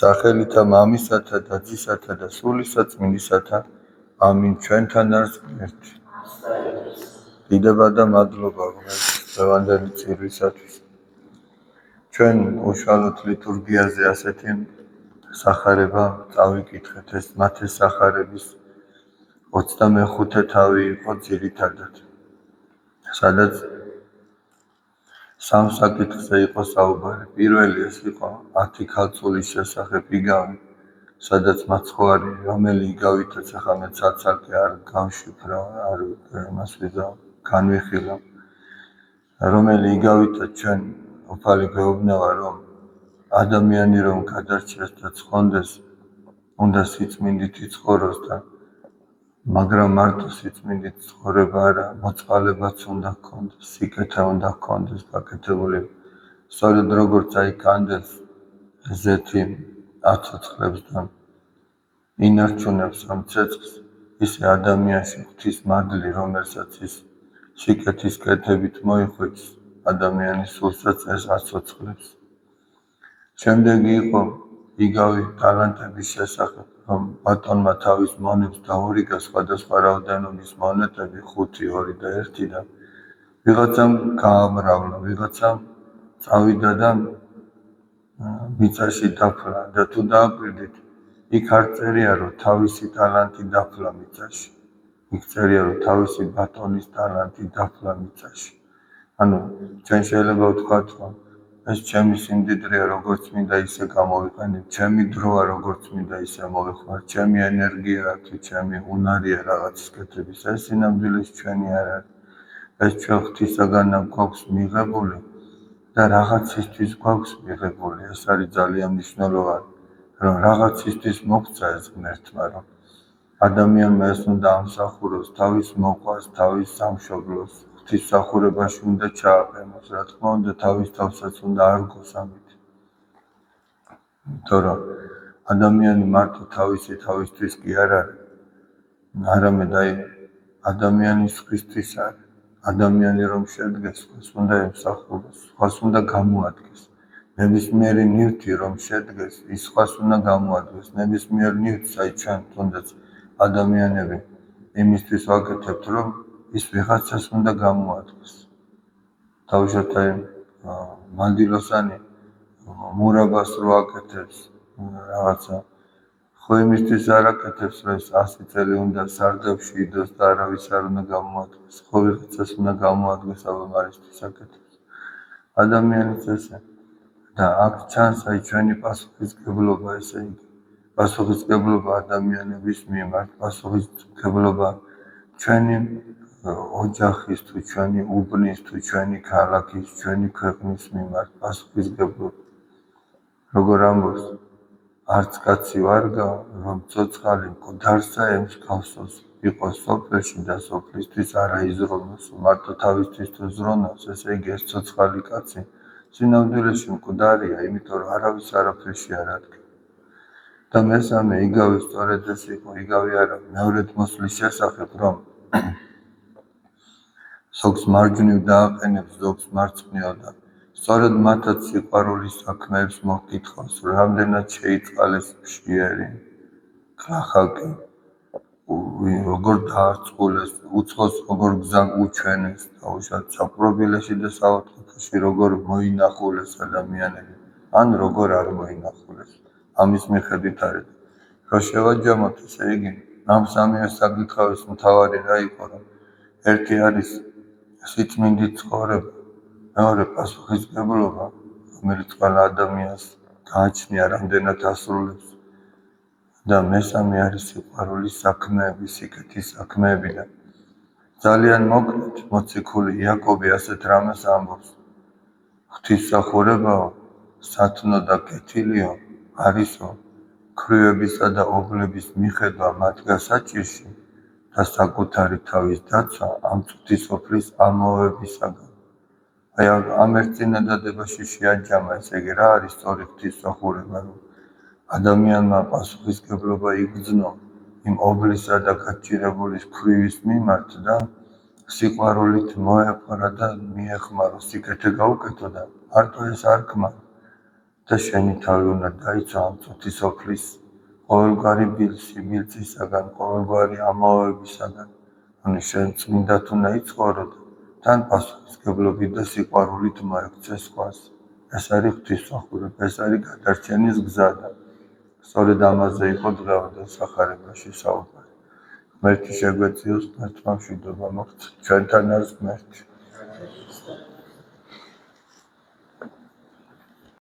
სახელითა მამისათა და ძისათა და სულისა წმინდისათა. ამინ. ჩვენთან არის ღმერთი. დიდება და მადლობა დღევანდელი წირვისათვის. ჩვენ უშუალოდ ლიტურგიაზე ასეთი სახარება წავიკითხეთ. ეს მათეს სახარების 25 თავი იყო ძირითადად, სადაც სამ საკითხზე იყო საუბარი. პირველი ეს იყო 10 ქალწულის შესახებ იგავი, სადაც მაცხოვარი, რომელი იგავითაც ახლა მე ცალ-ცალკე არ გავშიფრო, არ იმას ვიზავ, განვიხილო, რომელი იგავითაც ჩვენ უფალი გვეუბნება, რომ ადამიანი რომ გადარჩეს და ცხონდეს, უნდა სიწმინდით იცხოვროს და მაგრამ მარტო სიწმინდით ცხოვრება არა, მოწყალებაც უნდა ჰქონდეს, სიკეთე უნდა ჰქონდეს გაკეთებული. სწორედ როგორც აი კანდელს ზეთი აცოცხლებს და ინარჩუნებს ამ ცეცხლს, ისე ადამიანში ღვთის მადლი, რომელსაც ის სიკეთის კეთებით მოიხვეჭს, ადამიანის სულსაც ეს აცოცხლებს. შემდეგი იყო იგავი ტალანტების შესახებ, რომ ბატონმა თავის მონებს დაურიგა სხვადასხვა რაოდენობის მონეტები, 5, 2 და 1 და ვიღაცამ გაამრავლა, ვიღაცამ წავიდა და მიწაში დაფლა და თუ დააკვირდით, იქ არ წერია, რომ თავისი ტალანტი დაფლა მიწაში. იქ წერია, რომ თავისი ბატონის ტალანტი დაფლა მიწაში. ანუ ჩვენ შეიძლება ვთქვათ, რომ ეს ჩემი სიმდიდრეა, როგორც მინდა ისე გამოვიყენებ, ჩემი დროა, როგორც მინდა ისე მოვიხმარ, ჩემი ენერგია თუ ჩემი უნარია რაღაც კეთების. ეს სინამდვილეში ჩვენი არ არის. ეს ჩვენ ღვთისაგან გვაქვს მიღებული და რაღაცისთვის გვაქვს მიღებული. ეს არის ძალიან მნიშვნელოვანი, რომ რაღაცისთვის მოგცა ეს ღმერთმა, რომ ადამიანმა ეს უნდა ამსახუროს თავის მოყვას, თავის სამშობლოს, ღვთისმსახურებაში უნდა ჩააყენოს, რა თქმა უნდა, თავის თავსაც უნდა არგოს ამით. იმიტომ რომ ადამიანი მარტო თავისთვის კი არ არის, არამედ აი ადამიანის სხვისთვის არის. ადამიანი რომ შედგეს, სხვას უნდა ემსახუროს, სხვას უნდა გამოადგეს. ნებისმიერი ნივთი რომ შედგეს, ის სხვას უნდა გამოადგეს. ნებისმიერ ნივთს აი ჩვენ თუნდაც ადამიანები იმისთვის ვაკეთებთ, რომ ის ვიღაცას უნდა გამოადგეს. თავშოთ აი მანდილოსანი მურაბას რო აკეთებს რაღაცა, ხო იმისთვის არ აკეთებს, რომ ეს 100 წელი უნდა სარდაფში იდოს და არავის არ უნდა გამოადგეს. ხო ვიღაცას უნდა გამოადგეს, აბა მარისთვის აკეთებს. ადამიანიც ესე. და აქ ჩანს აი ჩვენი პასუხისმგებლობა, ესე იგი პასუხისმგებლობა ადამიანების მიმართ, პასუხისმგებლობა ჩვენი ოჯახის თუ ჩვენი უბნის თუ ჩვენი ქალაქის, ჩვენი ქვეყნის მიმართ, პასუხისმგებლობა. როგორ ამბობს, არც კაცი ვარგა, რომ ცოცხალი მკვდარსა ემსგავსოს, იყოს სოფელში და სოფლისთვის არა იზრუნოს, მარტო თავისთვის თუ ზრუნავს, ესე იგი ეს ცოცხალი კაცი სინამდვილეში მკვდარია, იმიტომ რომ არავის არაფერში არ ადგება. და მესამე იგავი სწორედ ეს იყო, იგავი არა, მეორედ მოსვლის შესახებ, რომ ზოგს მარჯვნივ დააყენებს, ზოგს მარცხნივ და სწორედ მათაც სიყვარულის საქმეებს მოგკითხავს, რამდენად შეიწყალეს მშიერი, გლახაკი, როგორ დაარწყულეს, უცხოს როგორ გზა უჩვენეს, თავშად საპყრობილეში და საავადმყოფოში როგორ მოინახულეს ადამიანები, ან როგორ არ მოინახულეს. ამის მიხედვით არის, რომ შევაჯამოთ, ესე იგი, ამ სამივე საკითხების მთავარი რა იყო, რომ ერთი არის სიწმინდით ცხოვრება, მეორე პასუხისმგებლობა, რომელიც ყველა ადამიანს გააჩნია, რამდენად ასრულებს, და მესამე არის სიყვარულის საქმეები, სიკეთის საქმეები და ძალიან მოკლედ მოციქული იაკობი ასეთ რამეს ამბობს. ღვთისმსახურებაო, სათნო და კეთილიო არისო, ქვრივებისა და ობლების მიხედვა მათ გასაჭირში და საკუთარი თავის დაცვა ამ ღვთისმოფლის ამოავებისაგან. აი ამ ერთ წინადადებაში შეაჯამა, ესე იგი რა არის სწორი ღვთისმსახურება, რომ ადამიანმა პასუხისმგებლობა იგრძნო იმ ობლისა და გაჭირებულის ქვრივის მიმართ და სიყვარულით მოეყარა და მიეხმარო, სიკეთე გაუკეთო და მარტო ეს არ კმარო და შენი თავი უნდა დაიცვა ამ წუთის ოფლის ყოველგვარი ბილწისაგან, ყოველგვარი ამაოებისაგან. ანუ შენ წმინდად უნდა იცხოვრო და თან პასუხისმგებლობით და სიყვარულით მოექცე სხვას. ეს არის ღვთისმსახურება, ეს არის გადარჩენის გზა და სწორედ ამაზე იყო დღევანდელ სახარებაში საუბარი. ღმერთი შეგვეციოს, ღმერთმა მშვიდობა მოგცეთ. ჩვენთან არის ღმერთი.